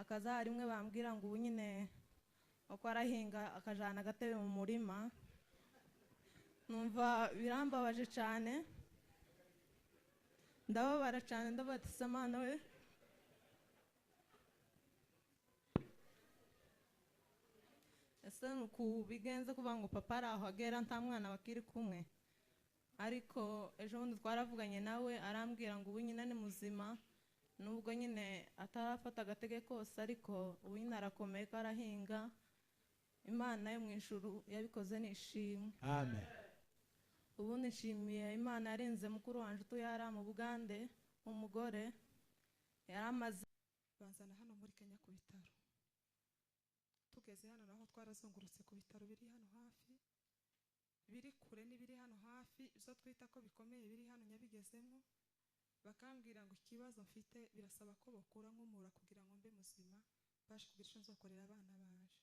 akaza rimwe bambwira ngo ubu nyine uko arahinga akajana agatebe mu murima, numva birambabaje cyane, ndababara cyane, ndabatse Mana we, ese nuko bigenze kuvuga ngo papa ari aho agera nta mwana bakiri kumwe. Ariko ejo bundi twaravuganye nawe arambwira ngo ubu nyine ni muzima, nubwo nyine atarafata agatege kose, ariko ubu nyine arakomeye ko arahinga. Imana yo mu ijuru yabikoze nishimwe. Amen. Ubu nishimiye Imana yarenze mukuru wanje tuyara mu Bugande, umugore yaramaze banzana hano muri Kenya ku bitaro. Tugeze hano naho twarazungurutse ku bitaro biri hano hafi, biri kure n'ibiri hano hafi, izo twita ko bikomeye biri hano Nyabigezemo, bakambwira ngo ikibazo mfite birasaba ko bakura nk'umura kugira ngo mbe muzima, bashe kugira icyo nzokorera abana baje.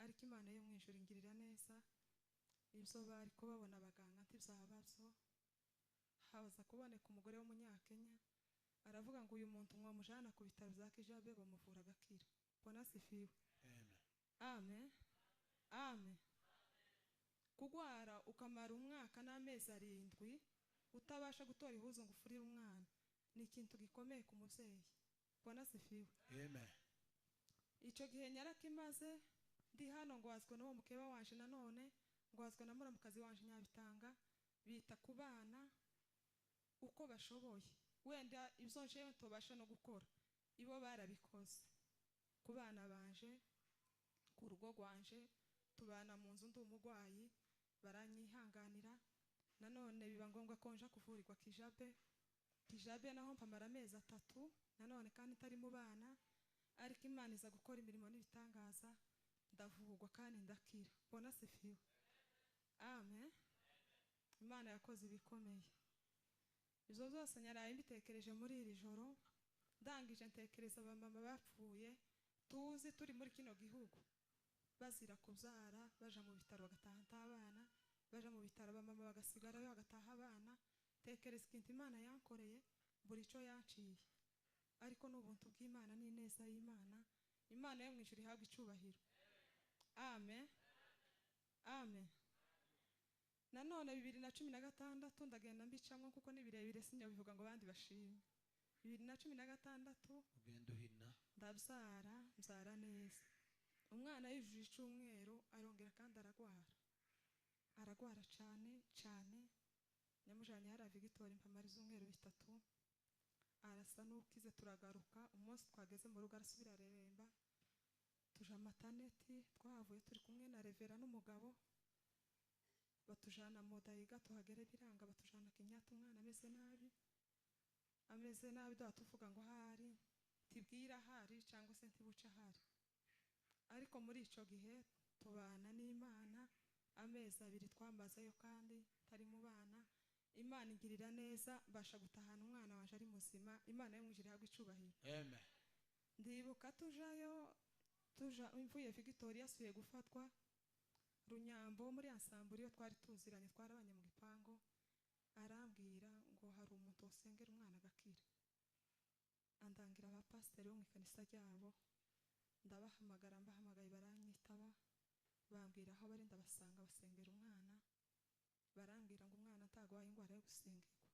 Ariko Imana yo mu ijuru ingirira neza, ibyo bari ko babona abaganga ntibyabazo. Haza kuboneka umugore w'umunyakenya aravuga ngo uyu muntu mwamujana ku bitaro bya Kijabe bamuvura agakira. Bona sifiwe. Amen. Amen. Kugwara ukamara umwaka n'amezi 7 utabasha gutora ihuzo ngo ufurire umwana ni ikintu gikomeye ku mubyeyi. Bona sifiwe. Amen. Icyo gihe nyarakimaze ndi hano ngwazwa n'uwo mukeba wanje, nanone ngwazwa na muramukazi wanje Nyabitanga, bita ku bana uko bashoboye, wenda ibyo nje tobasha no gukora ibo barabikoze. Ku bana banje, ku rugo rwanje, tubana mu nzu ndi umugwayi, baranyihanganira. Nanone biba ngombwa ko nja kuvurirwa Kijabe naho mpamara amezi 3, nanone kandi itari mu bana, ariko Imana iza gukora imirimo n'ibitangaza, ndavugwa kandi ndakira. Bona sifiwe. Amen. Imana yakoze ibikomeye. Izo zose nyaraye mbitekereje muri iri joro, ndangije ntekereza abamama bapfuye tuzi turi muri kino gihugu, bazira kubyara, baja mu bitaro bagataha abana, baja mu bitaro abamama bagasigara bagataha abana. Tekereza ikintu Imana yankoreye, buri cyo yaciye, ariko n'ubuntu bw'Imana n'ineza y'Imana. Imana yo mu ijuru ihabwa icyubahiro. Amen. Amen. Nanone 2016 ndagenda mbicamwe kuko ni birebire sinyo bivuga ngo bandi bashime. 2016 ugenda uhina ndabyara, mbyara neza. Umwana yujuje icyumweru arongera kandi aragwara cyane cyane. Nyamujanye hari Victoire mpamara izumweru 3, arasa n'ukize. Turagaruka umunsi twageze mu rugo arasubira areremba, tuja mataneti, twahavuye turi kumwe na Revera n'umugabo, batujana Modayiga, tuhagere biranga, batujana Kenyatta. Umwana ameze nabi tuvuga ngo hari tibwira hari cyangwa se ntibuca hari. Ariko muri ico gihe tubana n'Imana amezi 2 twamazeyo kandi tari mu bana. Imana ingirira neza, mbasha gutahana umwana wanje ari muzima. Imana yo mwijira ihabwa icyubahiro. Amen. Ndibuka tuja imvuye Victoria asuye gufatwa Runyambo muri Ansamburi yo twari tuziranye, twarabanye mu gipango. Arambwira ngo hari umuntu usengera umwana agakira, andangira abapasiteri bo mu ikanisa ryabo. Ndabahamagara, mbahamagaye baranyitaba, bambwira aho bari, ndabasanga basengera umwana. Barambwira ngo umwana atagwaye ingwara yo gusengerwa,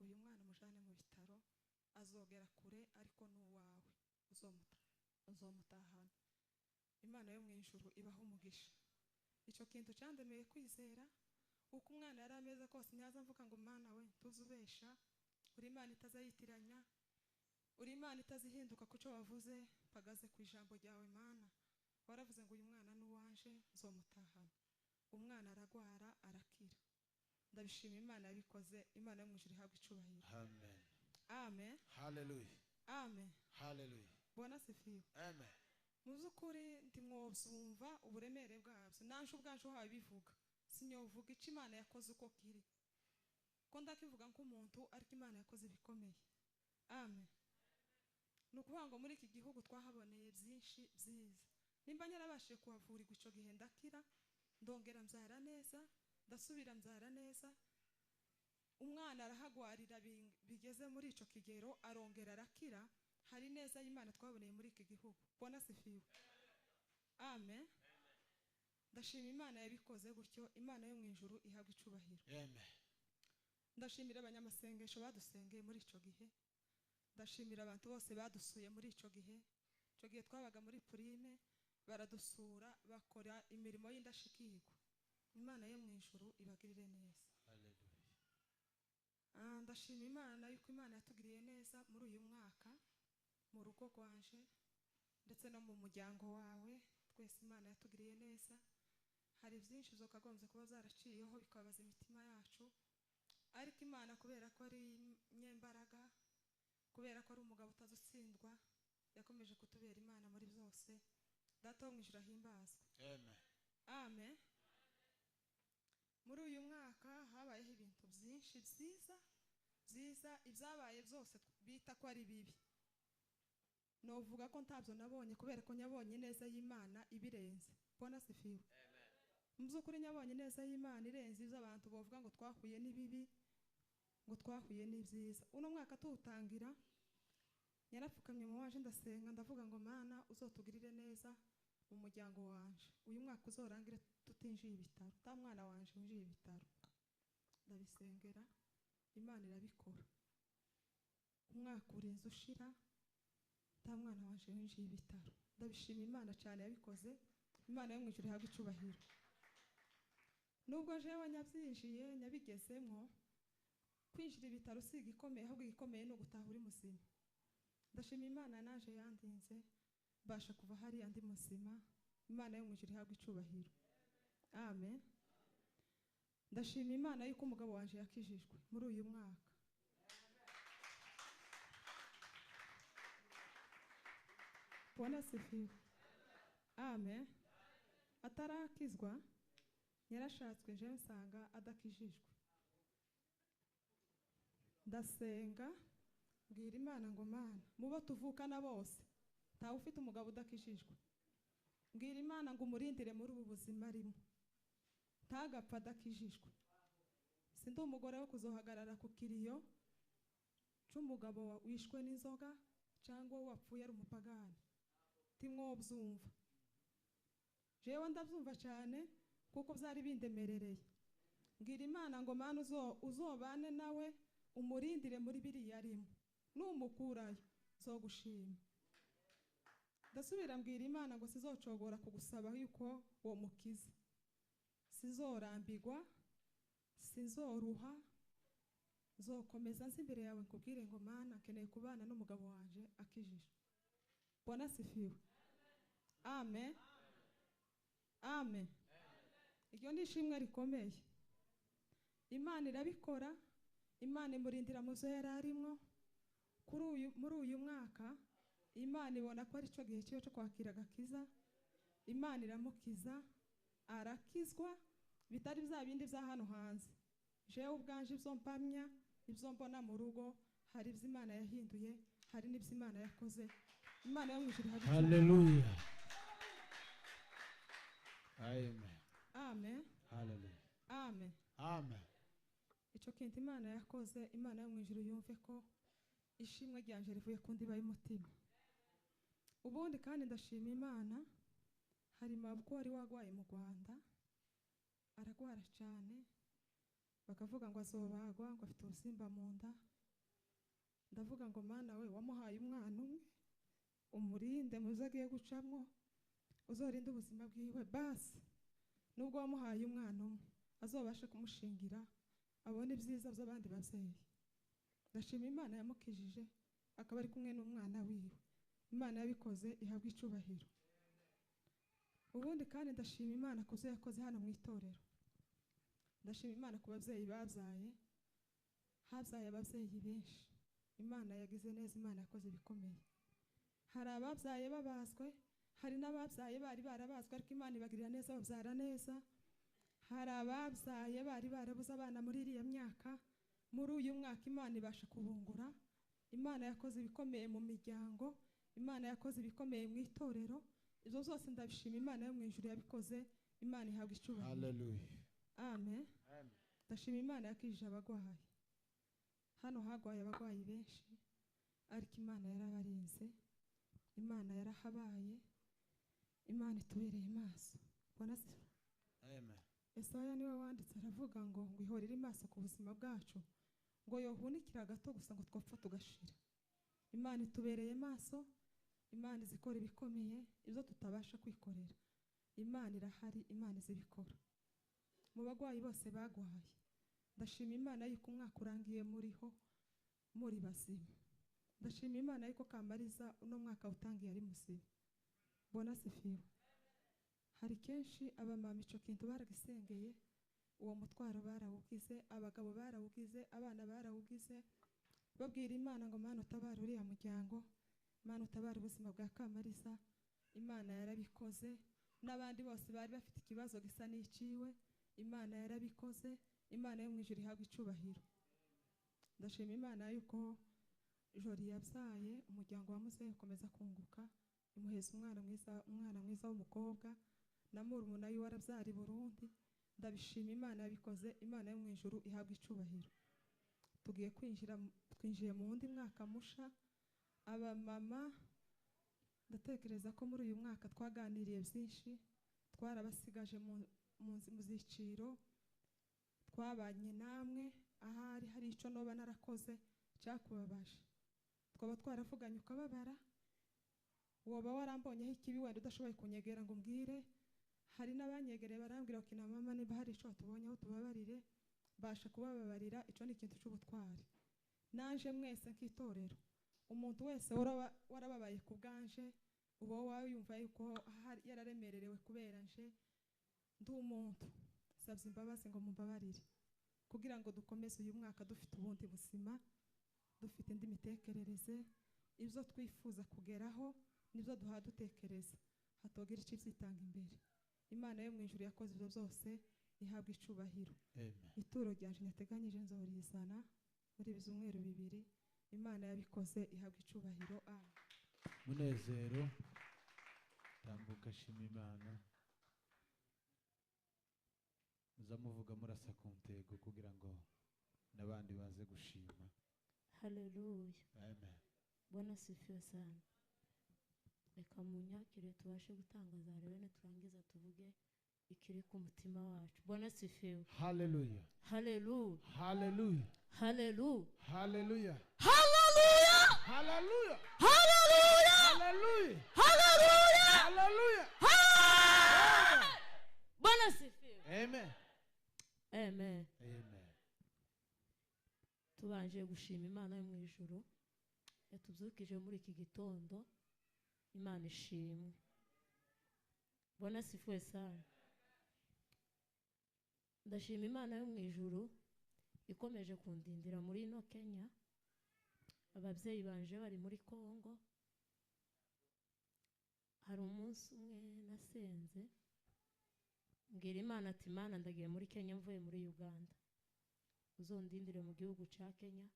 uyu mwana mujane mu bitaro, azogera kure, ariko n'uwawe uzomutahana. Imana yo mu ijuru ibaho umugisha. Icyo kintu cyandemeye kwizera, uko umwana yari ameze kose nyaza mvuga ngo Mana we tuzubesha, uri Imana itazayitiranya, uri Imana itazihinduka kuco wavuze, mpagaze ku ijambo ryawe. Mana waravuze ngo uyu mwana n'uwanje nzomutahana. Umwana aragwara arakira, ndabishima Imana yabikoze. Imana yo mu ijuru ihabwa icyubahiro. Amen. Amen. Hallelujah. Amen. Hallelujah. Bona sifiwe. Amen. Muzukuri ndimwozumva uburemere bwabyo, nanje ubwanje hawe bivuga sinyovuga ico Imana yakoze uko kiri, ko ndakivuga nk'umuntu, ariko Imana yakoze ibikomeye. Amen. Nukuvuga ngo muri iki gihugu twahaboneye byinshi byiza. Nimba nyarabashije kuhavurirwa ico gihe ndakira, ndongera mbyara neza, ndasubira mbyara neza. Umwana arahagwarira bigeze muri ico kigero, arongera arakira. hari neza y'Imana twaboneye muri iki gihugu. Bona sifiwe. Amen. Ndashima Imana yabikoze gutyo. Imana yo mu ijuru ihabwa icubahiro. Amen. Ndashimira abanyamasengesho badusengeye muri ico gihe. Ndashimira abantu bose badusuye muri ico gihe. Ico gihe twabaga muri Prime baradusura bakora imirimo y'indashikirwa. Imana yo mu ijuru ibagirire neza. Hallelujah. Ndashima Imana yuko Imana yatugiriye neza muri uyu mwaka mu rugo rwanje ndetse no mu muryango wawe. Twese Imana yatugiriye neza. Hari byinshi zokagombye kuba zaraciyeho bikabaza imitima yacu, ariko Imana kubera ko ari nyembaraga, kubera ko ari umugabo utazutsindwa, yakomeje kutubera Imana muri byose. Data wo mu ijuru ahimbazwe. Amen. Amen. Muri uyu mwaka habayeho ibintu byinshi byiza ibyabaye byose bita ko ari bibi. Novuga ko ntabyo nabonye kubera ko nyabonye neza y'Imana ibirenze. Bona sifiwe. Muzukuri nyabonye neza y'Imana irenze ibyo abantu bavuga ngo twahuye n'ibibi, ngo twahuye n'ibyiza. Uno mwaka tuwutangira yarapfukamye mu waje ndasenga ndavuga ngo Mana uzotugirire neza mu muryango wanje. Uyu mwaka uzorangire tutinjiye ibitaro. Ta mwana wanje winjiye ibitaro. Ndabisengera Imana irabikora. Umwaka urinze ushira ta mwana wanje winjiye ibitaro. Ndabishima Imana cyane yabikoze. Imana yo mu ijuru ihabwa icubahiro. Nubwo jewe nyabyinjiye nyabigezemo, kwinjira ibitaro si igikomeye ahubwo igikomeye no gutaha uri muzima. Ndashima Imana naje yandinze basha kuva hari andi muzima. Imana yo mu ijuru ihabwa icubahiro. Amen. Ndashima Imana yuko umugabo wanje yakijijwe muri uyu mwaka. Bona sifiwe. Amen. Atarakizwa yarashatswe je nsanga adakijijwe. Ndasenga mbwira Imana ngo Mana mubo tuvukana bose ntawe ufite umugabo udakijijwe. Mbwira Imana ngo umurindire muri ubu buzima arimo ntagapfa adakijijwe. Sindi umugore wo kuzohagarara ku kiriyo cy'umugabo wishwe n'inzoga cyangwa wapfuye ari umupagani. Timwobyumva. Jewe ndabyumva cyane kuko byari bindemerereye. Mbwira Imana ngo Mana uzobane nawe umurindire muri biriya arimo. Numukurayo zogushima. Ndasubira mbwira Imana ngo sizocogora kugusaba yuko uwo mukiza. Sizorambigwa, sizoruha, zokomeza nzi imbere yawe nkubwire ngo Mana nkeneye kubana n'umugabo wanje akijije. Bona sifiwe. Amen. Amen. Iryo ni ishimwe rikomeye. Imana irabikora. Imana imurindira mu zo yari arimo. Muri uyu mwaka Imana ibona ko ari cyo gihe cyo kwakira agakiza. Imana iramukiza arakizwa bitari bya bindi bya hano hanze. Jewe ubwanje ibyo mpamya ibyo mbona mu rugo hari ibyo Imana yahinduye, hari n'ibyo Imana yakoze. Imana yo mu ijuru ihabwa icubahiro. Hallelujah. Amen. Amen. Hallelujah. Amen. Amen. Ico kintu Imana yakoze, Imana yo mu ijuru yumve ko ishimwe ryanje rivuye ku ndiba y'umutima. Ubundi kandi ndashima Imana, hari mabwo wari wagwaye mu Rwanda aragwara cyane, bakavuga ngo azobagwa ngo afite ubusimba mu nda. Ndavuga ngo Mana we wamuhaye umwana umwe umurinde muzagiye gucamo, uzorinde ubuzima bwiwe basi. Nubwo wamuhaye umwana umwe azobashe kumushingira abone ibyiza by'abandi bavyeyi. Ndashima Imana yamukijije akaba ari kumwe n'umwana wiwe. Imana yabikoze ihabwa icubahiro. Ubundi kandi ndashima Imana kuzo yakoze hano mu itorero. Ndashima Imana ku bavyeyi babyaye, habyaye abavyeyi benshi. Imana yagize neza, Imana yakoze bikomeye. Hari ababyaye babazwe, hari n'ababyaye bari barabazwe ariko Imana ibagirira neza babyara neza. Hari ababyaye bari barabuze abana muri iriya myaka, muri uyu mwaka Imana ibasha kubungura. Imana yakoze ibikomeye mu miryango, Imana yakoze ibikomeye mu itorero. Izo zose ndabishima Imana yo mu ijuru yabikoze. Imana ihabwa icubahiro. Hallelujah. Amen. Amen. Ndashima Imana yakijije abagwayi. Hano hagwaye abagwayi benshi. ariko Imana yarabarinze, Imana yarahabaye, Imana itubereye maso. Bwana se Amen. Esaya niwe wanditse aravuga ngo ihorere maso ku buzima bwacu, ngo yohunikira gato gusa ngo twapfa tugashira. Imana itubereye maso, Imana izikora ibikomeye ibyo tutabasha kwikorera. Imana irahari, Imana izibikora. Mu bagwayi bose bagwaye, ndashima Imana yuko umwaka urangiye muriho muri bazima. Ndashima Imana yuko Kamariza uno mwaka utangiye ari muzima. Bona sifiwe. Hari kenshi abamama ico kintu baragisengeye, uwo mutwaro barawugize, abagabo barawugize, abana barawugize, babwira Imana ngo Mana utabara uriya muryango, Mana utabara ubuzima bwa Kamariza. Imana yarabikoze. N'abandi bose bari bafite ikibazo gisa n'iciwe, Imana yarabikoze. Imana yo mwijuru ihabwa icubahiro. Ndashima Imana yuko Jori yabyaye, umuryango wa Muzehe ukomeza kunguka, imuheza umwana mwiza w'umukobwa, na murumuna yiwe warabyari Burundi. Ndabishima Imana yabikoze. Imana yo mwijuru ihabwa icubahiro. Tugiye twinjiye mu wundi mwaka musha. Abamama ndatekereza ko muri uyu mwaka twaganiriye byinshi, twarabasigaje mu ziciro, twabanye namwe. Ahari hari icyo noba narakoze cyakubabaje, twaba twaravuganye ukababara, woba warambonyeho ikibi wenda udashoboye kunyegera ngo mbwire. Hari n'abanyegereye barambwira ko na mama niba hari icyo tubonyeho tubabarire, basha kubababarira. Icyo ni ikintu cy'ubutwari. Nanje mwese nk'itorero, umuntu wese warababaye ku bwanje, uba wayumva yuko yararemererewe kubera nje ndi umuntu, sabye imbabazi ngo mumbabarire, kugira ngo dukomeze uyu mwaka dufite ubundi buzima, dufite indi mitekerereze, ibyo twifuza kugeraho nibyo dutekereza, hatogira icyo byitanga imbere. Imana yo mwijuru yakoze ibyo byose, ihabwa icubahiro. Ituro ryanje nateganyije nzorizana muri bizumweru 2. Imana yabikoze, ihabwa icubahiro. Munezero tambuka shima Imana, muzamuvuga murasa ku ntego kugira ngo nabandi baze gushima. Haleluya. Amen. Bwana sifiwe sana. Reka munyakire tubashe gutangaza rero turangiza tuvuge ikiri ku mutima wacu. Bwana sifiwe. Haleluya. Haleluya. Haleluya. Haleluya. Haleluya. Haleluya. Haleluya. Haleluya. Haleluya. Haleluya. Haleluya. Bwana sifiwe. Amen. Amen. Amen. Tubanje gushima Imana yo mu ijuru yatubyukije muri iki gitondo. Imana ishimwe. Bwana sifiwe sana. Ndashima Imana yo mu ijuru ikomeje kundindira muri ino Kenya. Ababyeyi banje bari muri Kongo. Hari umunsi umwe nasenze mbwira Imana ati Imana ndagiye muri Kenya mvuye muri Uganda, uzondindire mu gihugu ca Kenya,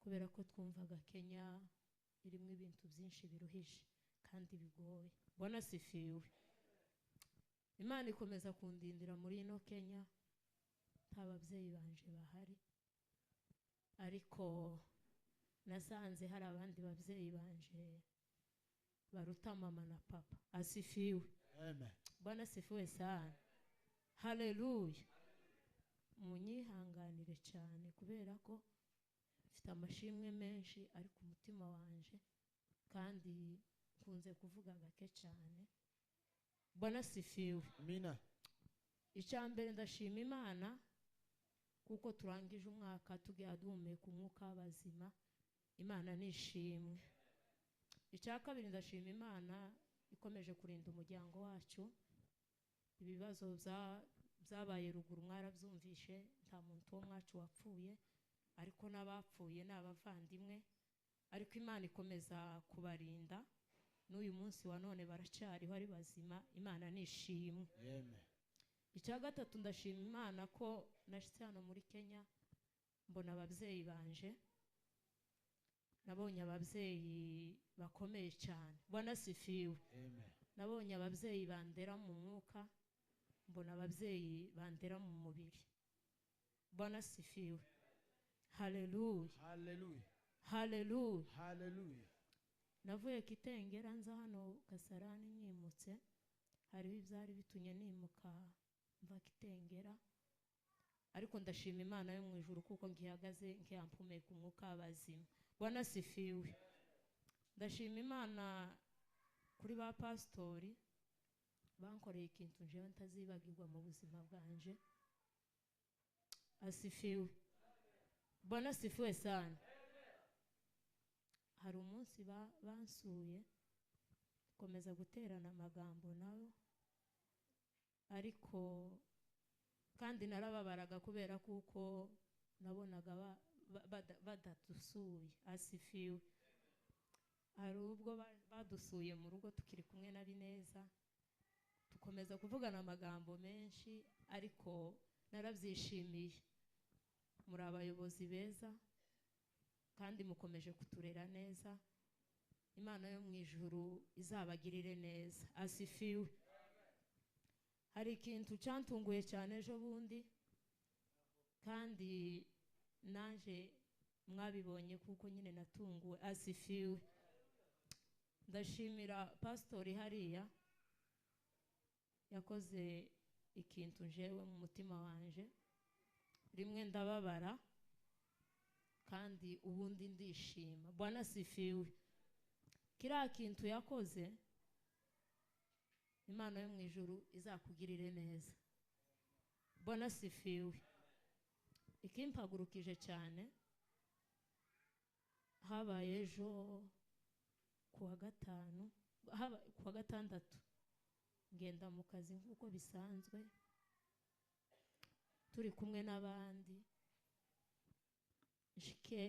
kubera ko twumvaga Kenya irimo ibintu byinshi biruhije kandi bigoye. Bwana sifiwe. Imana ikomeza kundindira muri ino Kenya, nta babyeyi banje bahari, ariko nasanze hari abandi babyeyi banje baruta mama na papa. Asifiwe. Amen. Bwana sifiwe sana. Haleluya. Munyihanganire cyane kubera ko mfite amashimwe menshi ari ku mutima wanje kandi kunze kuvuga gake cyane. Bwana sifiwe. Amina. Icyambere ndashima Imana kuko turangije umwaka tugiye duhumeka umwuka w'abazima. Imana nishimwe. Icyakabiri ndashima Imana ikomeje kurinda umuryango wacu. Ibibazo byabaye ruguru mwarabyumvishe, nta muntu wo mwacu wapfuye, ariko n'abapfuye n'abavandimwe, ariko Imana ikomeza kubarinda. N'uyu munsi wa none baracyariho ari bazima. Imana nishimwe. Amen. Icya gatatu ndashima Imana ko nashitse hano muri Kenya mbona ababyeyi banje. Nabonye ababyeyi bakomeye cyane. Bwana sifiwe. Amen. Nabonye ababyeyi bandera mu mwuka, mbona ababyeyi bandera mu mubiri. Bwana sifiwe. Haleluya. Haleluya. haleluya. haleluya navuye Kitengera nza hano Kasarani nyimutse, hariho ibyari bitumye nimuka mva Kitengera, ariko ndashima Imana yo mu ijuru kuko ngihagaze nkiyampumeka umwuka w'abazima. Bwana asifiwe. ndashima Imana kuri ba pastori bankoreye ikintu njewe ntazibagirwa mu buzima bwanje. Asifiwe. Bwana asifiwe sana. hari umunsi bansuye komeza guterana amagambo nabo, ariko kandi narababaraga kubera kuko nabonaga badadusuye. Asifiwe. hari ubwo badusuye mu rugo tukiri kumwe na Bineza, tukomeza kuvugana amagambo menshi, ariko narabyishimiye. muri abayobozi beza kandi mukomeje kuturera neza. Imana yo mu ijuru izabagirire neza. Asifiwe. hari ikintu cyantunguye cyane ejo bundi, kandi naje mwabibonye kuko nyine natunguwe. Asifiwe. ndashimira pastori hariya yakoze ikintu njewe mu mutima wanje, rimwe ndababara kandi ubundi ndishima. Bwana asifiwe. kiriya kintu yakoze Imana yo mu ijuru izakugirire neza. Bwana asifiwe. ikimpagurukije cyane, habaye ejo kuwa gatandatu ngenda mu kazi nk'uko bisanzwe, turi kumwe n'abandi, nshike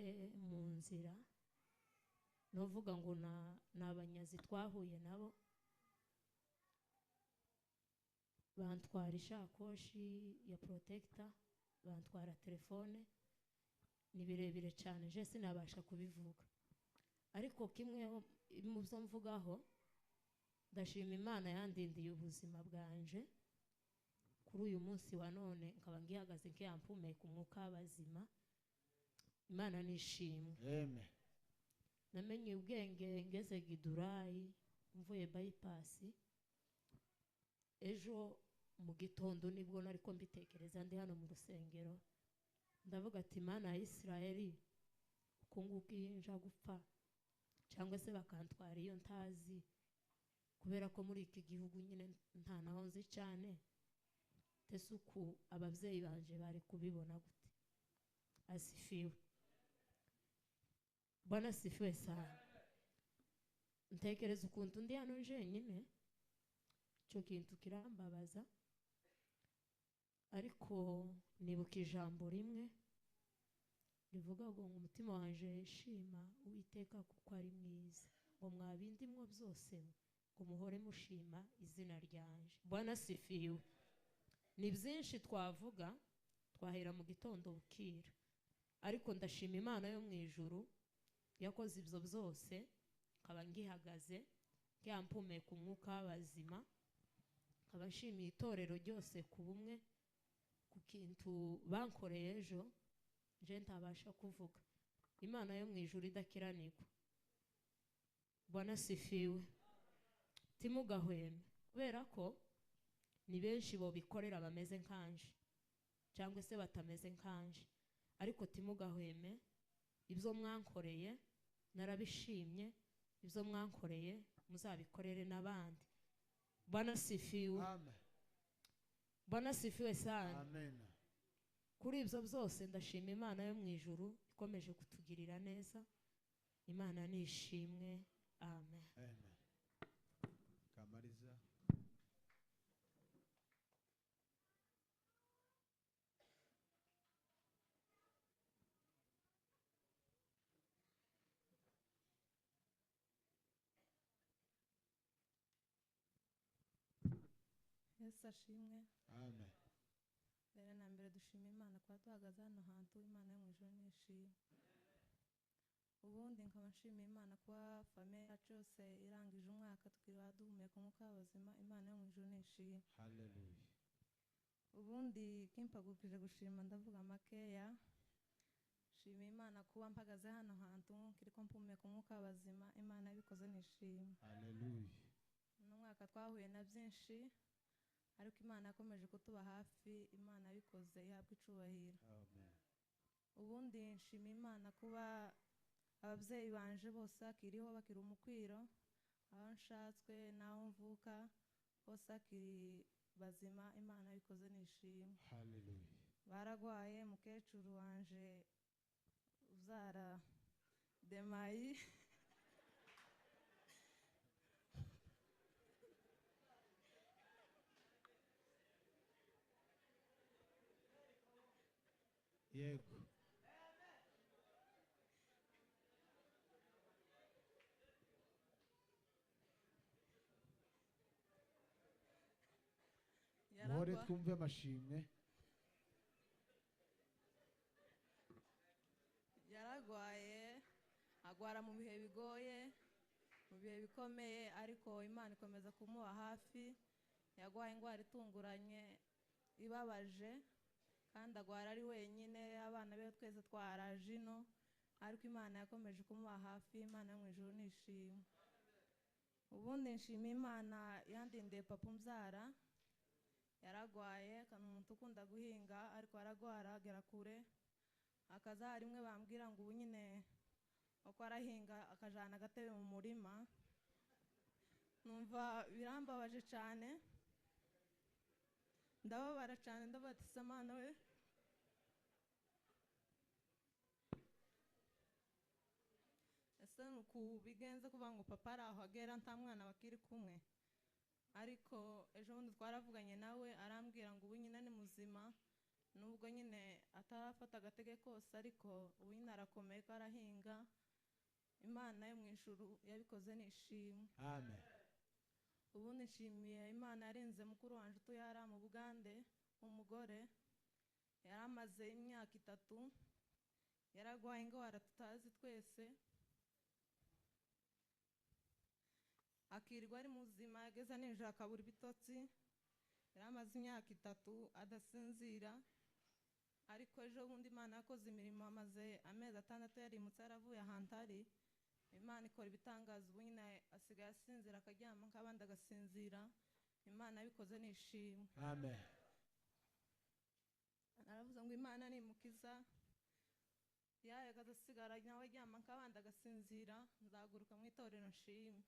mu nzira novuga ngo n'abanyazi twahuye nabo, bantwara ishakoshi ya protector, bantwara telefone. ni birebire cyane je sinabasha kubivuga, ariko kimwe mu byo mvugaho, ndashima Imana yandindiye ubuzima bwanje kuri uyu munsi wa none, nkaba ngihagaze nkiyampumeka umwuka w'abazima. Imana nishimwe. amen namenye ubwenge ngeze Gidurayi mvuye bypass. ejo mu gitondo nibwo nariko mbitekereza ndi hano mu rusengero, ndavuga ati Imana ya Isiraheli, uko nguko nja gupfa cyangwa se bakantwara iyo ntazi, kubera ko muri iki gihugu nyine nta naho nzi cyane, ese uku ababyeyi banje bari kubibona gute? Asifiwe. Bwana asifiwe sana. ntekereza ukuntu ndi hano jenyine, icyo kintu kirambabaza, ariko nibuka ijambo rimwe rivuga ngo umutima wanje shima Uwiteka kuko ari mwiza, ngo mwabindimwo byose ngo muhore mushima izina ryanje. Bwana asifiwe. ni byinshi twavuga, twahera mu gitondo bukira, ariko ndashima Imana yo mu ijuru yakoze ibyo byose, nkaba ngihagaze nkiyampumeka umwuka w'abazima, nkaba nshimiye itorero ryose ku bumwe ku kintu bankoreye ejo je ntabasha kuvuga. Imana yo mu ijuru idakiranirwa. Bwana asifiwe. timugahweme, kubera ko ni benshi bo bikorera bameze nkanje cyangwa se batameze nkanje, ariko timugahweme, ibyo mwankoreye narabishimye, ibyo mwankoreye muzabikorere n'abandi. Bwana asifiwe. amen Bwana asifiwe sana. amen kuri ibyo byose ndashima Imana yo mu ijuru ikomeje kutugirira neza. Imana nishimwe. Amen. amen Kamariza. Yesu ashimwe. amen mbere na mbere dushima Imana kuba duhagaze hano hantu. Imana yo mu ijuru nishimwe. ubundi nkaba nshima Imana kuba famille yacu yose irangije umwaka tukiriba duhumeka umwuka w'abazima. Imana yo mu ijuru nishimwe. haleluya ubundi kimpagurukije gushima ndavuga makeya. nshimiye imana kuba mpagaze hano hantu kiriko mpumeka umwuka w'abazima. Imana yabikoze nishimye. haleluya. uno mwaka twahuye na byinshi ariko imana yakomeje kutuba hafi. Imana yabikoze ihabwa icubahiro. amen. ubundi nshimiye imana kuba ababyeyi banje bose akiriho bakiri umukwiro, aho nshatswe n'aho mvuka bose akiri bazima. Imana yabikoze nishimye. haleluya. baragwaye mukecuru wanje uzara Demayi yego. muhore yaragwa twumve amashimwe. yaragwaye agwara mu bihe bigoye, mu bihe bikomeye, ariko imana ikomeza kumuba hafi. yagwaye indwara itunguranye ibabaje kandi agwara ari wenyine, abana be twese twaraje ino, ariko imana yakomeje kumuba hafi. Imana yo mu ijuru nishimwe. ubundi nshimiye imana yandindiye papa umbyara. yaragwaye kandi umuntu ukunda guhinga ariko aragwara agera kure, akaza rimwe bambwira ngo ubu nyine uko arahinga akajana agatebe mu murima. numva birambabaje cyane, ndababara cyane, ndabatisa Mana we. ese nuku bigenze kuvuga ngo papa ari aho agera nta mwana bakiri kumwe, ariko ejo bundi twaravuganye nawe arambwira ngo ubu nyine ni muzima, nubwo nyine atarafata agatege kose ariko ubu nyine arakomeye ko arahinga. Imana yo mu ijuru yabikoze nishimwe. amen. ubundi nshimiye imana yarenze mukuru wanje utuyara mu Bugande, umugore yari amaze imyaka 3 yaragwaye indwara tutazi twese, akirirwa ari muzima, yageza nijoro akabura ibitotsi. yari amaze imyaka 3 adasinzira, ariko ejo bundi imana yakoze imirimo. amaze amezi 6 yarimutse yaravuye ahantu ari. imana ikora ibitangaza, ubu nyine asigaye asinzira akaryama nk'abandi agasinzira. imana yabikoze nishimwe. amen. naravuze ngo imana nimukiza yaye agasigara nawe aryama nk'abandi agasinzira, nzaguruka mu itorero nshime.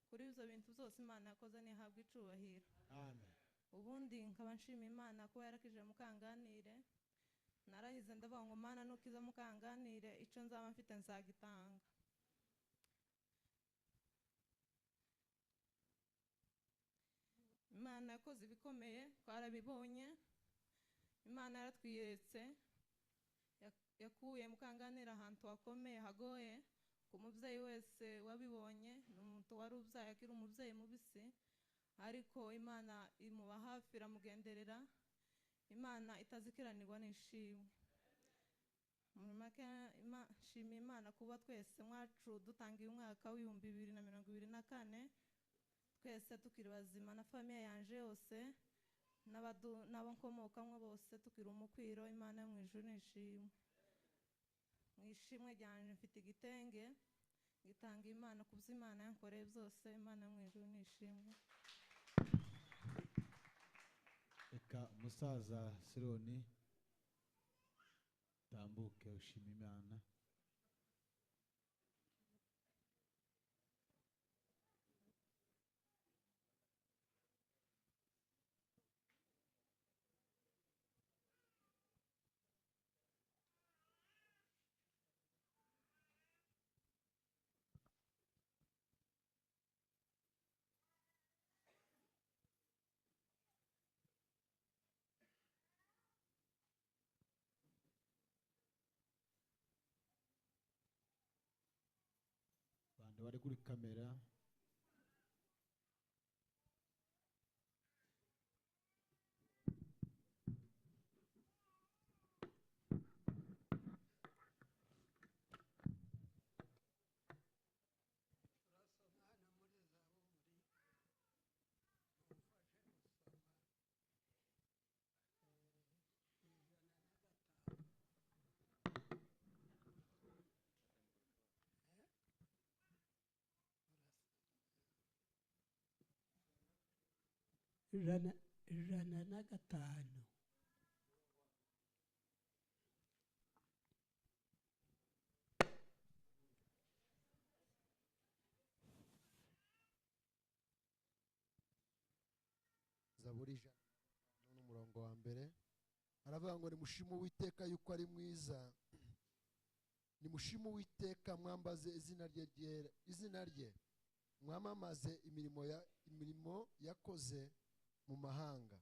kuri ibyo bintu byose imana yakoze ntihabwa icubahiro. amen. ubundi nkaba nshima imana kuba yarakije Mukanganire. narahize ndavuga ngo Mana nukiza Mukanganire icyo nzaba mfite nzagitanga. imana yakoze ibikomeye, twarabibonye. imana yaratwiyeretse, yakuye Mukanganire ahantu hakomeye hagoye. ku mubyeyi wese wabibonye, ni umuntu wari ubyaye akiri umubyeyi mubisi, ariko imana imuba hafi iramugenderera. imana itazikiranirwa nishimwe. muri make nshimiye imana kuba twese mwacu dutangiye umwaka w'ibihumbi 2024 twese tukiri bazima, na famiye yanje yose n'abo nkomokamwo bose tukiri umukwiro. imana yo mu ijuru nishimwe. mu ishimwe ryanje mfite igitenge gitanga imana ku byo imana yankoreye byose. imana yo mu ijuru nishimwe. reka umusaza Sironi tambuke ushima imana. abantu bari kuri kamera, ijana na gatanu. Zaburi ijana n'umurongo wa mbere aravuga ngo nimushime Uwiteka yuko ari mwiza, nimushime Uwiteka mwambaze izina rye mwamamaze imirimo yakoze mu mahanga.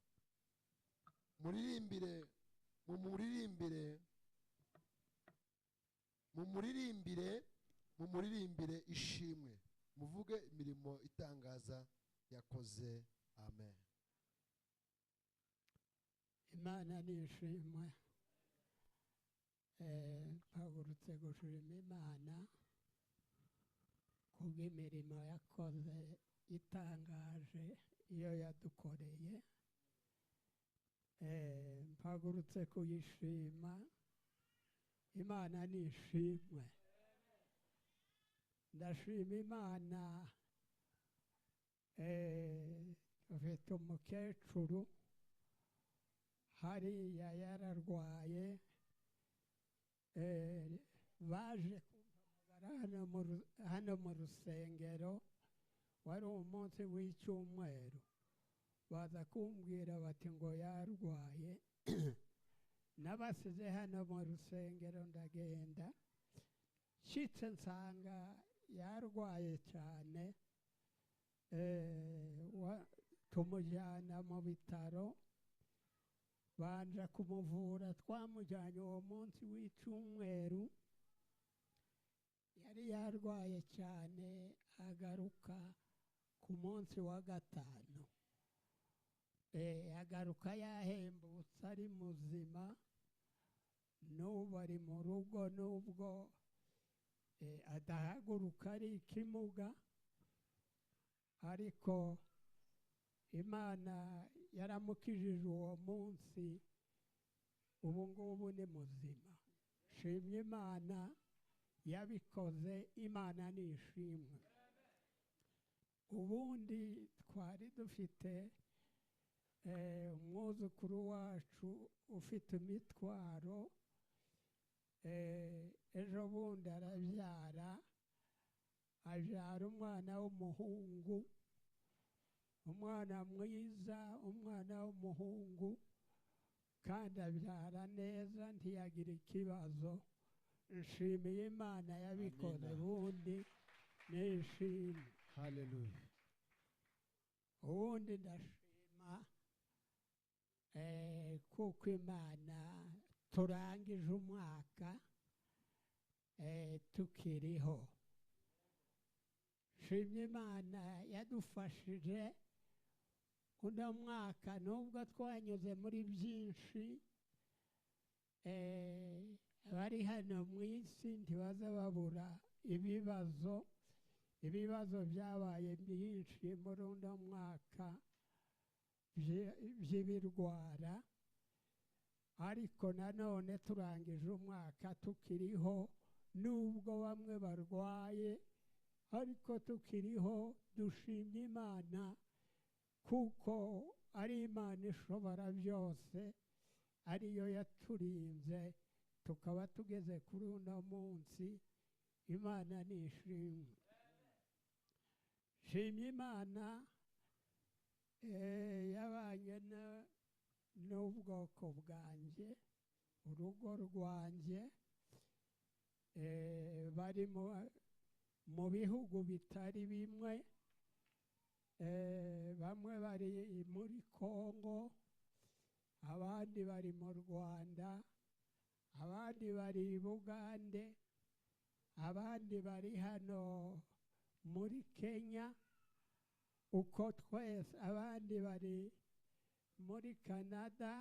mumuririmbire ishimwe, muvuge imirimo itangaza yakoze. Amen. Imana nishimwe. Mpagurutse gushima Imana kubw'imirimo yakoze itangaje iyo yadukoreye. Mpagurutse kuyishima. Imana nishimwe. Ndashima Imana. Ufite umukecuru hariya yararwaye, baje kumpamagara hano mu rusengero, wari umunsi w'icyumweru, baza kumbwira bati ngo yarwaye. Nabasize hano mu rusengero ndagenda, nshyitse nsanga yarwaye cyane. Tumujyana mu bitaro, banja kumuvura. Twamujyanye uwo munsi w'icyumweru, yari yarwaye cyane, agaruka ku munsi wa gatanu. Agaruka yahembutse ari muzima, n'ubu ari mu rugo, n'ubwo adahaguruka ari ikimuga, ariko Imana yaramukijije uwo munsi, ubu ngubu ni muzima. Shimye Imana yabikoze. Imana nishimwe. Ubundi twari dufite umwuzukuru wacu ufite imitwaro, ejo bundi arabyara, abyara umwana w'umuhungu, umwana mwiza, umwana w'umuhungu, kandi abyara neza, ntiyagira ikibazo. Nshimiye Imana yabikoze. Ubundi nishimye. Haleluya. Ubundi ndashima kuko Imana turangije umwaka tukiriho. Shimye Imana yadufashije uno mwaka, nubwo twanyuze muri byinshi. Abari hano mu isi ntibaza babura ibibazo. Ibibazo byabaye byinshi muri uno mwaka by'ibirwara, ariko nanone turangije umwaka tukiriho, nubwo bamwe barwaye, ariko tukiriho. Dushimye Imana kuko ari Imana ishobora byose, ariyo yaturinze tukaba tugeze kuri uno munsi. Imana nishimwe. Shimye Imana yabanye n'ubwoko bwanjye, urugo rwanjye, bari mu bihugu bitari bimwe. Bamwe bari muri Kongo, abandi bari mu Rwanda, abandi bari i Bugande, abandi bari hano muri Kenya, uko twese, abandi bari muri Canada.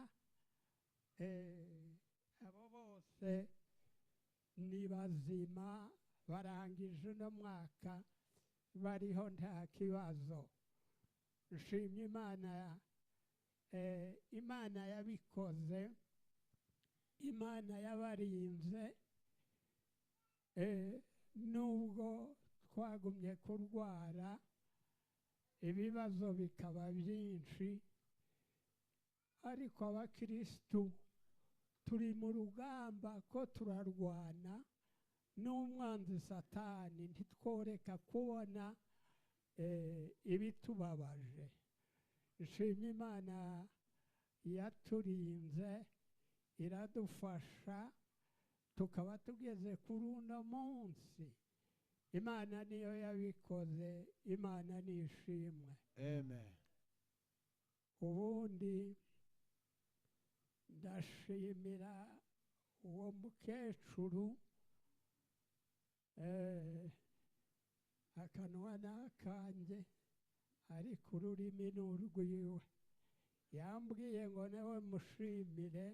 Abo bose ni bazima, barangije uno mwaka bariho nta kibazo. Nshimye Imana. Imana yabikoze. Imana yabarinze, nubwo twagumye kurwara, ibibazo bikaba byinshi, ariko abakirisitu turi mu rugamba ko turarwana n'umwanzi satani, ntitworeka kubona ibitubabaje. Nshimye Imana yaturinze iradufasha tukaba tugeze kuri uno munsi. Imana niyo yabikoze, Imana nishimwe. Amen. Ubundi ndashimira uwo mukecuru, akanwa n'akanjye ariko ururimi ni urwiwe. Yambwiye ngo nawe mushimire,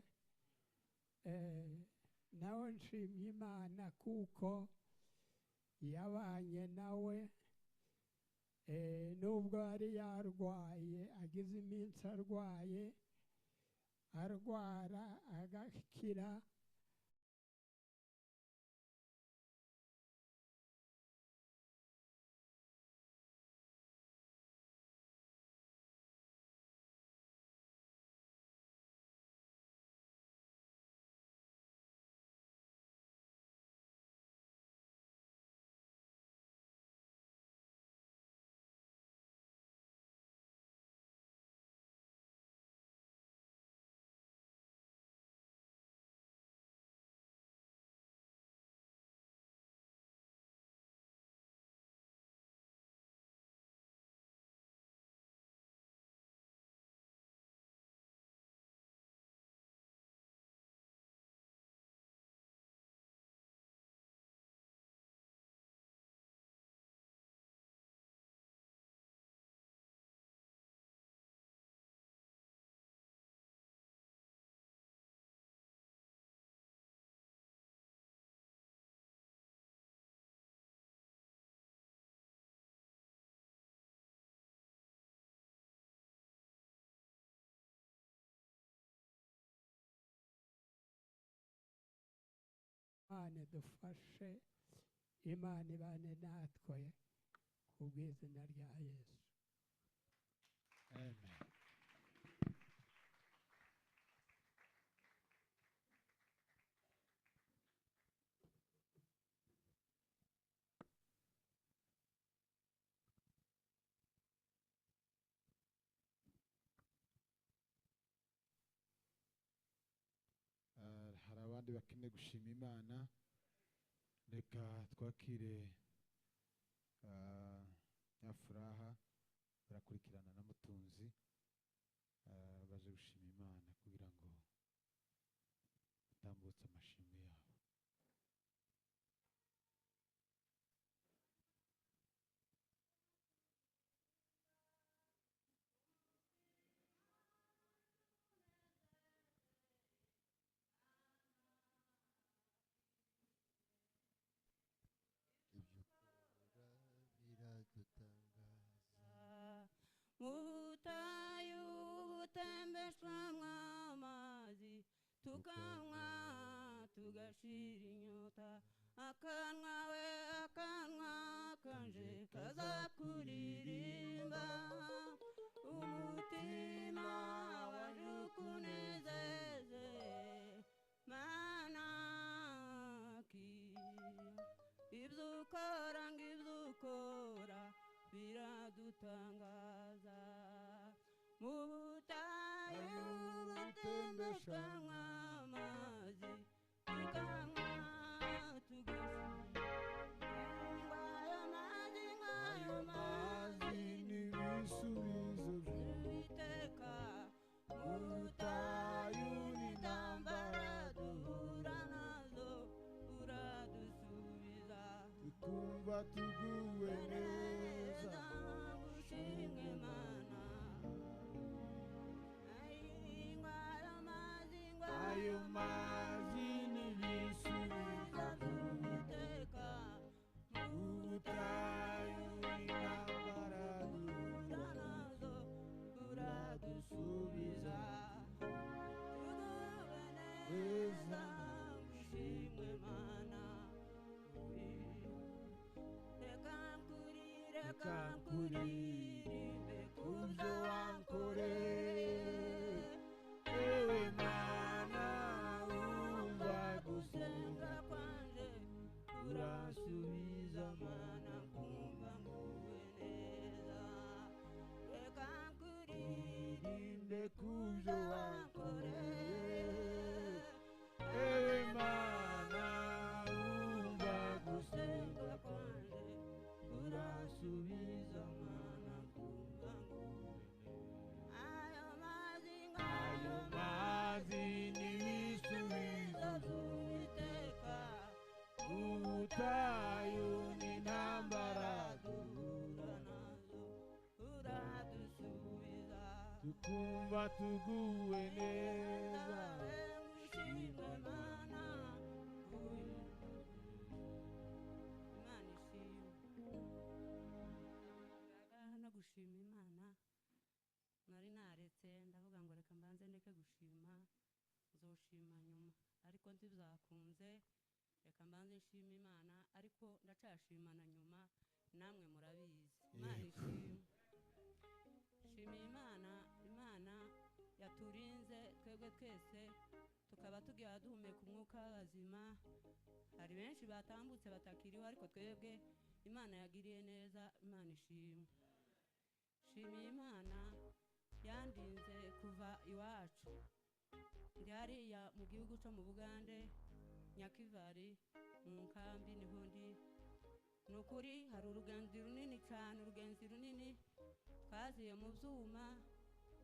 nawe nshimye Imana kuko yabanye nawe nubwo yari yarwaye, agize iminsi arwaye, arwara agakira. Imana dufashe, Imana ibane natwe ku bw'izina rya Yesu. Amen. Hari abandi bakeneye gushima Imana. Reka twakire Nyafuraha, barakurikirana na Mutunzi, baje gushima Imana kugira ngo batambutse amashimwe yabo. Mutayu butembeshwamwo amazi, tukanywa tugashira inyota. Akanwa we akanwa kanje kazakuririmba, umutima waje ukunezeze mana kiya. Ibyo ukora ngibyo ukora biradutangaza. Mu butayu butembeshwamwo amazi, tukanywa tugashira. Ayo mazi n'ibisubizo by'Uwiteka. Mu butayu n'intambara duhura nazo, uradusubiza tukumva tuguwe neza. Ngushimwe Mana. Ayo mazi n'ibisubizo by'Uwiteka. Mu butayu n'intambara duhura nazo, uradusubiza tuguwe neza. Ngushimwe Mana. Reka nkurire twumva tuguwe neza ushimwe mana imana ishimwe no gushima imana nari naretse ndavuga ngo reka mbanze ndeke gushima nzoshima nyuma ariko ntibizakunze reka mbanze nshima imana ariko ndacashimana nyuma namwe murabizi imana ishimwe shimiye imana yaturinze twebwe twese tukaba tugiye duhumeka umwuka w'abazima hari benshi batambutse batakiriho ariko twebwe imana yagiriye neza imana ishimwe shimiye imana yandinze kuva iwacu ndi hariya mu gihugu cyo mu Bugande Nyakivari mu nkambi niho ndi ni ukuri hari urugenzi runini cyane urugenzi runini twaziye mu byuma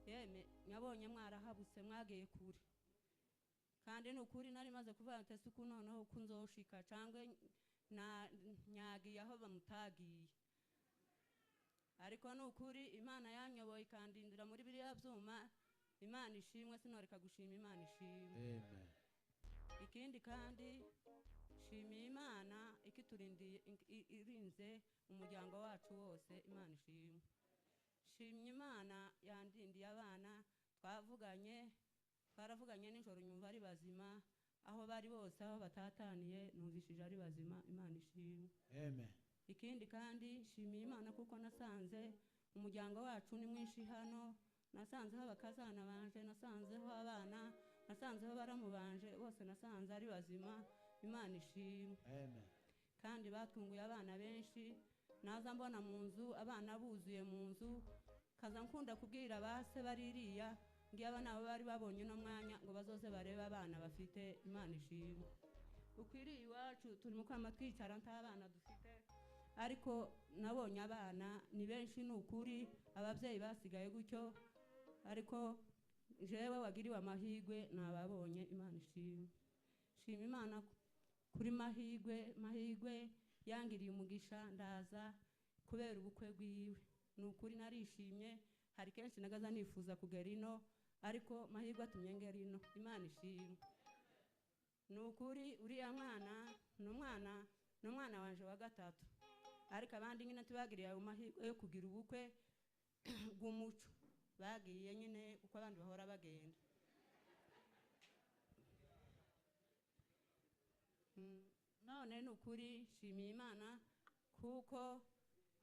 yeme nyabonye mwarahabutse mwagiye kure kandi ni ukuri nari maze kuvuga ati suku noneho kunzoshika cyangwa nyagiye aho bamutagiye ariko ni ukuri imana yanyoboye ikandindira muri biriya byuma imana ishimwe sinoreka gushima imana ishimwe ikindi kandi shimiye imana ikiturindiye irinze umuryango wacu wose imana ishimwe shimye imana yandindiye abana twaravuganye nijoro nyumva ari bazima aho bari bose aho batataniye numvishije ari bazima imana ishimwe ikindi kandi shimiye imana kuko nasanze umuryango wacu ni mwinshi hano nasanzeho abakazana banje nasanzeho abana nasanzeho baramu banje bose nasanze ari bazima imana ishimwe kandi batunguye abana benshi naza mbona mu nzu abana buzuye mu nzu kaza nkunda kubwira base baririya ngiye abana bari babonye no mwanya ngo bazoze barebe abana bafite imana ishimwe ukwiriye iwacu turi mu kwama twicara nta abana dufite ariko nabonye abana ni benshi ni ukuri ababyeyi basigaye gutyo ariko jewe wagiriwe amahigwe nababonye imana ishimwe shima imana kuri mahigwe yangiriye umugisha ndaza kubera ubukwe bwiwe ni ukuri narishimye hari kenshi nagaza nifuza kugera ino ariko mahigwe atumye ngera ino imana ishimwe ni ukuri uriya mwana ni umwana wanje wa gatatu ariko abandi nyine tubagiriye ayo mahigwe yo kugira ubukwe bw'umuco bagiye nyine uko abandi bahora bagenda none ni ukuri shimiye imana kuko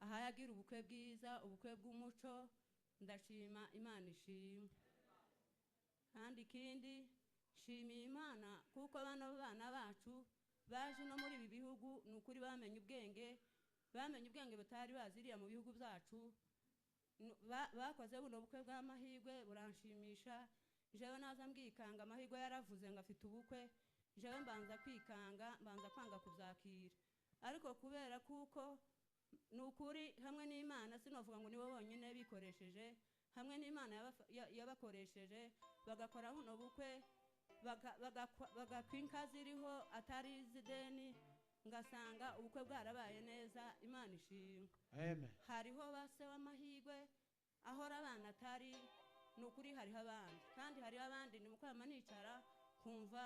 aha yagira ubukwe bwiza ubukwe bw'umuco ndashima imana ishimwe kandi ikindi shimiye imana kuko abana bacu baje no muri ibi bihugu ni ukuri bamenye ubwenge batari baziriya mu bihugu byacu bakoze buno bukwe bw'amahirwe buranshimisha jewe naza mbwikanga amahirwe yaravuze ngo afite ubukwe jewe mbanza kwikanga mbanza kwanga kubyakira ariko kubera kuko ni ukuri hamwe n'imana sinovuga ngo nibo bonyine bikoresheje hamwe n'imana yabakoresheje bagakora buno bukwe bagakwa ziriho atari izideni ngasanga ubukwe bwarabaye neza imana ishimwe hariho base w'amahirwe ahora abana atari ni ukuri hariho abandi kandi hariho abandi ni mukwama nicara kumva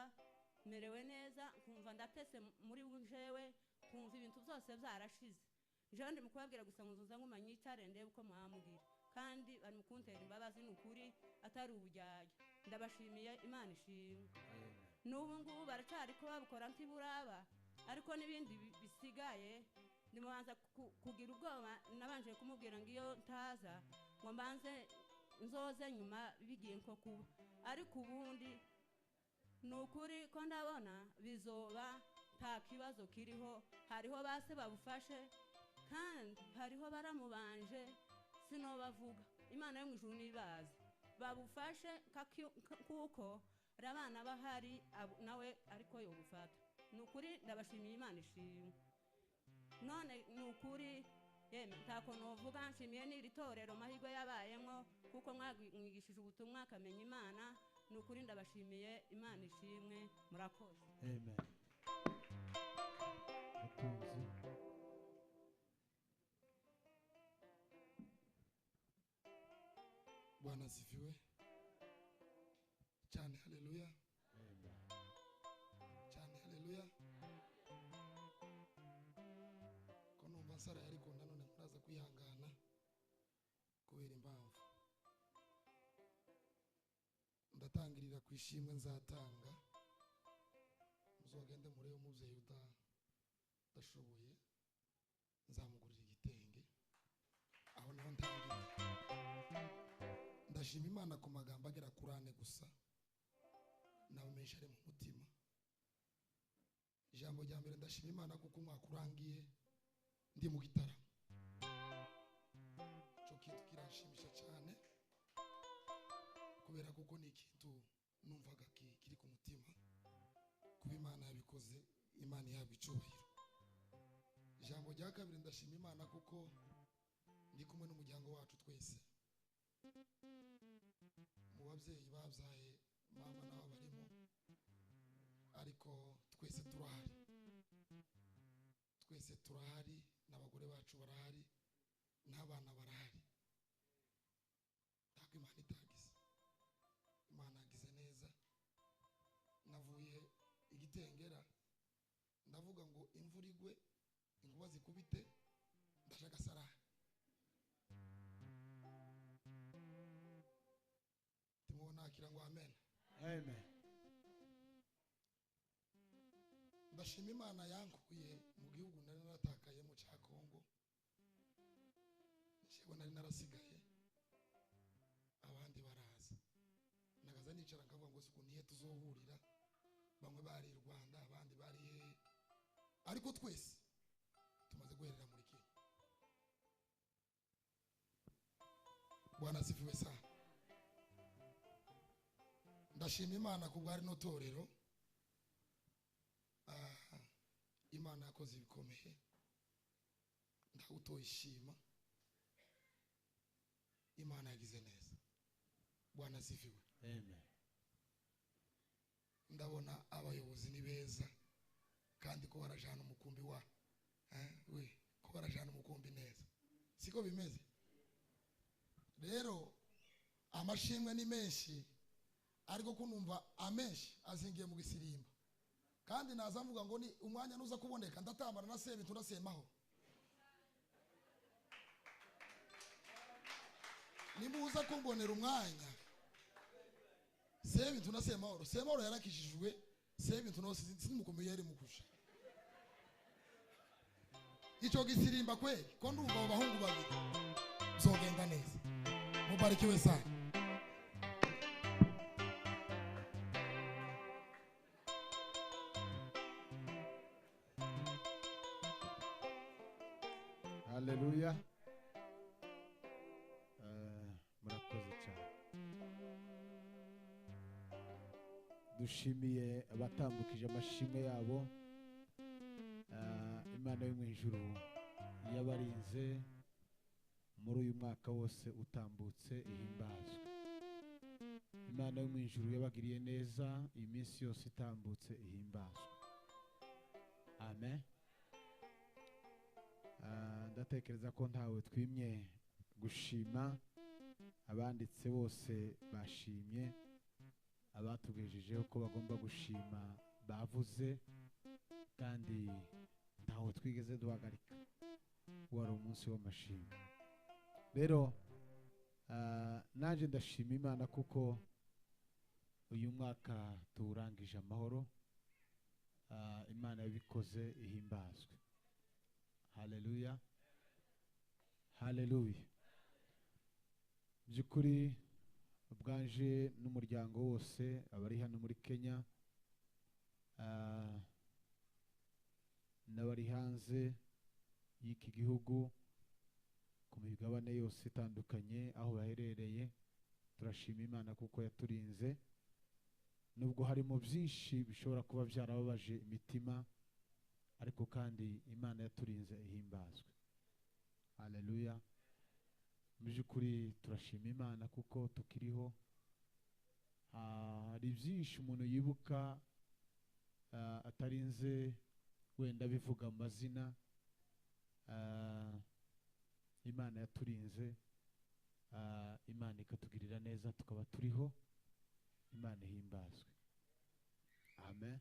merewe neza kumva ndatese muri jewe kumva ibintu byose byarashize jewe ndi mukubabwira gusa muzuza nguma nyicare ndebe uko mwamubwira kandi bari mukuntera imbabazi ni ukuri atari ubujyajya ndabashimiye imana ishimwe n'ubu ngubu baracari ko babukora ntiburaba ariko n'ibindi bisigaye ndimubanza kugira ubwoba nabanje kumubwira ngo iyo ntaza ngo mbanze nzoze nyuma bigiye nko kuba ariko ubundi ni ukuri ko ndabona bizoba nta kibazo kiriho hariho base babufashe kandi hariho baramubanje sinobavuga imana yo mu ijuru nibazi babufashe kuko abana bahari nawe ariko yobufata ni ukuri ndabashimiye imana ishimwe none ni ukuri yeme ntako novuga nshimiye n'iri torero mahirwe yabayemo kuko mwigishije ubutumwa akamenya imana ni ukuri ndabashimiye imana ishimwe murakoze amen Bwana asifiwe. cyane haleluya cyane haleluya ko numva nsara ariko nanone muraza kwihangana kubera impamvu ndatangirira ku ishimwe nzatanga muzogende murebe umubyeyi udashoboye nzamugurira igitenge aho naho ntangira ndashima Imana ku magambo agera kuri 4 gusa nabamenyesha ari mu mutima. Ijambo rya mbere ndashima Imana kuko umwaka urangiye ndi mu gitaramo cyo kintu kiranshimisha cyane kubera kuko ni ikintu numvaga kiri ku mutima kuba Imana yabikoze Imana yabwa icyubahiro. Ijambo rya kabiri ndashima Imana kuko ndi kumwe n'umuryango wacu twese mu babyeyi babyaye mama nabo barimo ariko twese turahari n'abagore bacu barahari n'abana barahari ntabwo Imana itagize Imana yagize neza. Navuye igitengera ndavuga ngo imvura igwe inkuba zikubite ndashaka saraha timubonakira ngo amen amen. ndashima Imana yankuye mu gihugu nari naratakayemo cya Kongo njyewe nari narasigaye abandi baraza nagaza nicara nkavuga ngo siku nihe tuzohurira bamwe bari i Rwanda abandi bari hehe ariko twese tumaze guherera muri Kenya. Bwana asifiwe sana. Ndashima Imana ku bwari no torero Imana yakoze ibikomeye ndawutoyishima Imana yagize neza. Bwana asifiwe Amen. Ndabona abayobozi ni beza kandi ko barajana umukumbi wa ko barajana umukumbi neza siko bimeze. Rero amashimwe ni menshi ariko kunumva amenshi azingiye mu gisirimba kandi naza mvuga ngo ni umwanya nuza kuboneka ndatambara na sebe turasemaho nimuza kumbonera umwanya sebe tunasemaho semoro yarakishijwe sebe tunose simukomeye yari mukusha icyo gisirimba kweli ko ndumva abo bahungu babiri zogenda neza mubarikiwe sana. Haleluya. Murakoze cyane. Dushimiye abatambukije amashimwe yabo. Imana yo mu ijuru yabarinze muri uyu mwaka wose utambutse ihimbazwe. Imana yo mu ijuru yabagiriye neza iyi minsi yose itambutse ihimbazwe. Amen. Ndatekereza ko ntawe twimye gushima abanditse bose bashimye abatugejejeho ko bagomba gushima bavuze kandi ntawe twigeze duhagarika wari umunsi w'amashimwe. Rero naje ndashima Imana kuko uyu mwaka tuwurangije amahoro. Imana yabikoze ihimbazwe. Haleluya. Haleluya. Byukuri bwanje n'umuryango wose abari hano muri Kenya n'abari hanze y'iki gihugu ku migabane yose itandukanye aho baherereye turashima Imana kuko yaturinze nubwo harimo byinshi bishobora kuba byarababaje imitima ariko kandi Imana yaturinze ihimbazwe. Haleluya. Byukuri turashima Imana kuko tukiriho. Hari byinshi umuntu yibuka atarinze wenda bivuga amazina. Imana yaturinze Imana ikatugirira neza tukaba turiho imana ihimbazwe. Amen.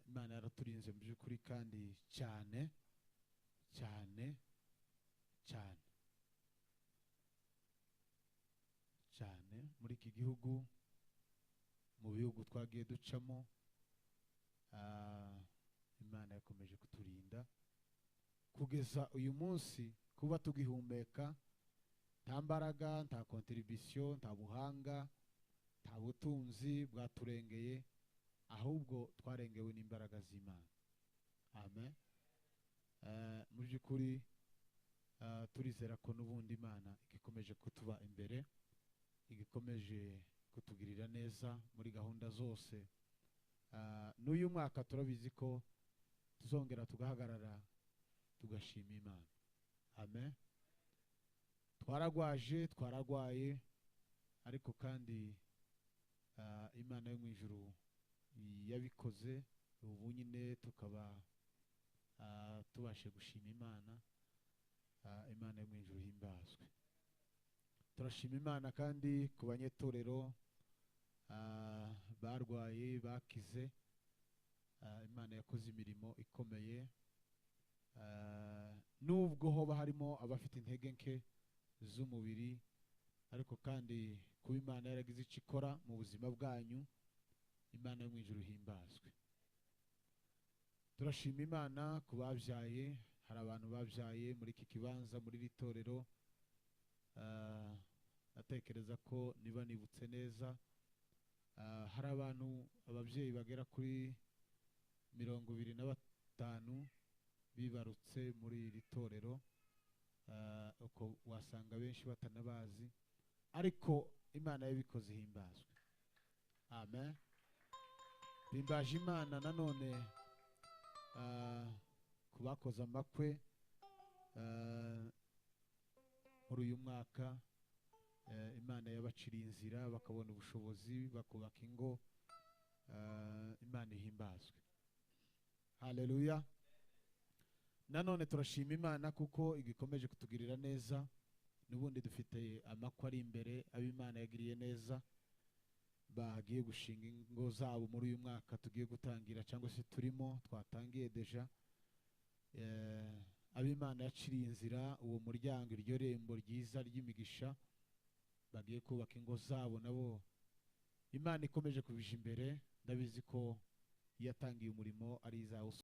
Imana yaraturinze mu by'ukuri kandi cyane cyane cyane cyane muri iki gihugu, mu bihugu twagiye ducamo, imana yakomeje kuturinda kugeza uyu munsi. Kuba tugihumeka, nta mbaraga, nta contribution, nta buhanga, nta butunzi bwaturengeye, ahubwo twarengewe n'imbaraga z'Imana. Amen. Mu by'ukuri turizera ko n'ubundi Imana igikomeje kutuba imbere, igikomeje kutugirira neza muri gahunda zose. N'uyu mwaka turabizi ko tuzongera tugahagarara tugashima Imana. Amen. Twaragwaye, ariko kandi Imana yo mu ijuru yabikoze, ubu nyine tukaba tubashe gushima Imana. Imana yo mu ijuru himbazwe. Turashima Imana kandi ku banyetorero barwaye, bakize. Imana yakoze imirimo ikomeye, nubwo hoba harimo abafite intege nke z'umubiri, ariko kandi kuba Imana yaragize icyo ikora mu buzima bwanyu, Imana yo mu ijuru himbazwe. Turashima Imana ku babyaye. Hari abantu babyaye muri iki kibanza, muri iri torero. Natekereza ko niba nibutse neza, hari ababyeyi bagera kuri 25 bibarutse muri iri torero. Uko wasanga benshi batanabazi, ariko Imana yabikoze himbazwe. Amen. Himbaje Imana nanone ku bakoze amakwe muri uyu mwaka. Imana yabaciriye inzira bakabona ubushobozi bakubaka ingo. Imana ihimbazwe. Haleluya. Nanone turashima Imana kuko igikomeje kutugirira neza. N'ubundi dufite amakwe ari imbere, ab'Imana yagiriye neza, bagiye gushinga ingo zabo muri uyu mwaka tugiye gutangira, cyangwa se turimo twatangiye deja. Ab'Imana yaciriye inzira, uwo muryango, iryo rembo ryiza ry'imigisha, bagiye kubaka ingo zabo. Nabo Imana ikomeje kubija imbere. Ndabizi ko yatangiye umurimo ari izawo.